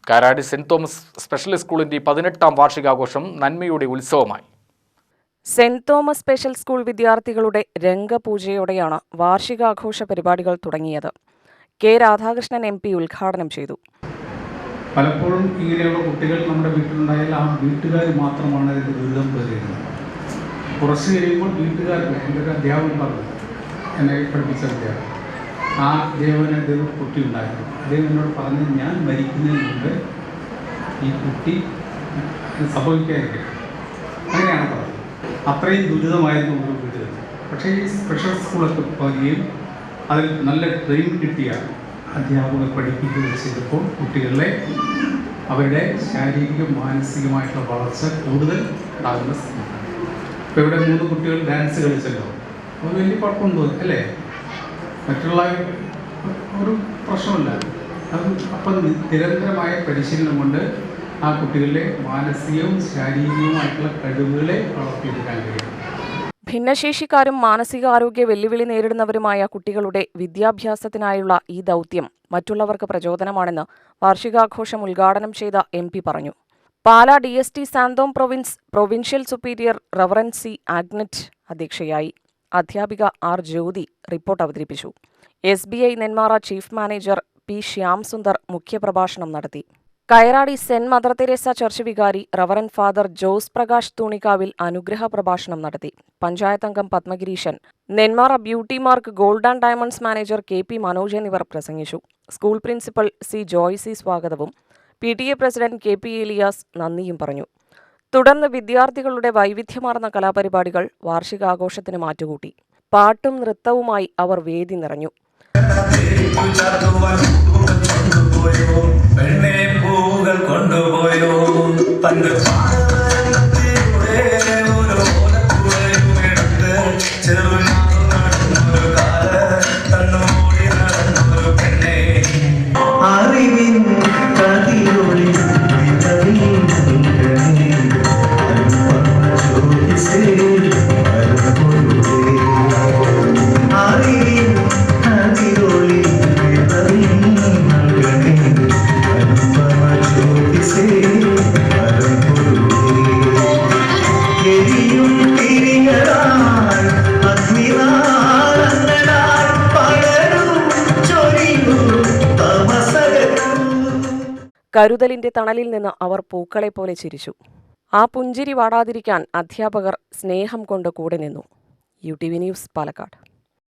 Karadi saint Thomas special സ്കൂളിന്റെ 18ാം വാർഷികാഘോഷം നന്മയുടെ ഉത്സവമായി. സെന്റ് തോമസ് സ്പെഷ്യൽ സ്കൂൾ വിദ്യാർത്ഥികളുടെ രംഗപൂജയോടെയാണ് വാർഷികാഘോഷ പരിപാടികൾ തുടങ്ങിയത്. കെ രാധാകൃഷ്ണൻ MP ഉദ്ഘാടനം ചെയ്തു. പലപ്പോഴും ഇങ്ങനെയുള്ള കുട്ടികൾ നമ്മുടെ വീട്ടിലുണ്ടായാൽ ആ വീട്ടുകാർ മാത്രമാണ് ഇതിന് ദുരിതം പേരുന്നത്. കുറച്ച് കഴിയുമ്പോൾ വീട്ടുകാർക്ക് എൻ്റെ ഒരു അധ്യാപകൻ പറഞ്ഞു, എന്നെ പഠിപ്പിച്ച അധ്യാപകൻ, ആ ദേവന് കുട്ടി ഉണ്ടായിരുന്നു. അദ്ദേഹം എന്നോട് പറഞ്ഞ്, ഞാൻ മരിക്കുന്നതിന് മുമ്പ് ഈ കുട്ടി സംഭവിക്കാതിരിക്കും. അങ്ങനെയാണ് പറഞ്ഞത്. അത്രയും ദുരിതമായിരുന്നു ഒരു വീട്ടിൽ. പക്ഷേ ഈ സ്പെഷ്യൽ സ്കൂളൊക്കെ പോവുകയും അതിൽ നല്ല ട്രെയിൻ കിട്ടിയ അധ്യാപകർ പഠിപ്പിക്കുകയും ചെയ്തപ്പോൾ കുട്ടികളെ അവരുടെ ശാരീരിക മാനസികമായിട്ടുള്ള വളർച്ച കൂടുതൽ ഉണ്ടാകുന്ന സ്ഥിതിയാണ്. ഇപ്പോൾ ഇവിടെ 3 കുട്ടികൾ ഡാൻസ് കളിച്ചല്ലോ, അത് വലിയ കുഴപ്പമൊന്നും അല്ലേ, മറ്റുള്ള ഒരു പ്രശ്നമില്ല. അത് അപ്പം നിരന്തരമായ പരിശീലനം കൊണ്ട് ആ കുട്ടികളുടെ മാനസികവും ശാരീരികവുമായിട്ടുള്ള കഴിവുകളെ വളർത്തിയെടുക്കാൻ കഴിയും. ഭിന്നശേഷിക്കാരും മാനസികാരോഗ്യ വെല്ലുവിളി നേരിടുന്നവരുമായ കുട്ടികളുടെ വിദ്യാഭ്യാസത്തിനായുള്ള ഈ ദൗത്യം മറ്റുള്ളവർക്ക് പ്രചോദനമാണെന്ന് വാർഷികാഘോഷം ഉദ്ഘാടനം ചെയ്ത MP പറഞ്ഞു. Pala DST Santhome provincial superior reverend C. Agnet അധ്യക്ഷയായി. അധ്യാപിക R. ജ്യോതി റിപ്പോർട്ട് അവതരിപ്പിച്ചു. SBI Nenmara chief manager P. Shyam Sundar മുഖ്യപ്രഭാഷണം നടത്തി. Kayaradi saint mother Teresa church വികാരി reverend father Jose Prakash Thoonikkavil അനുഗ്രഹ പ്രഭാഷണം നടത്തി. പഞ്ചായത്ത് അംഗം Padmagireesan, Nenmara beauty mark gold and diamonds manager KP Manoj എന്നിവർ പ്രസംഗിച്ചു. School principal C. ജോയ്സി സ്വാഗതവും PTA പ്രസിഡന്റ് KP ഏലിയാസ് നന്ദിയും പറഞ്ഞു. തുടർന്ന് വിദ്യാർത്ഥികളുടെ വൈവിധ്യമാർന്ന കലാപരിപാടികൾ വാർഷികാഘോഷത്തിന് മാറ്റുകൂട്ടി. പാട്ടും നൃത്തവുമായി അവർ വേദി നിറഞ്ഞു. കരുതലിന്റെ തണലിൽ നിന്ന് അവർ പൂക്കളെ പോലെ ചിരിച്ചു. ആ പുഞ്ചിരി വാടാതിരിക്കാൻ അധ്യാപകർ സ്നേഹം കൊണ്ട് കൂടെ നിന്നു. UTV news, Palakkad.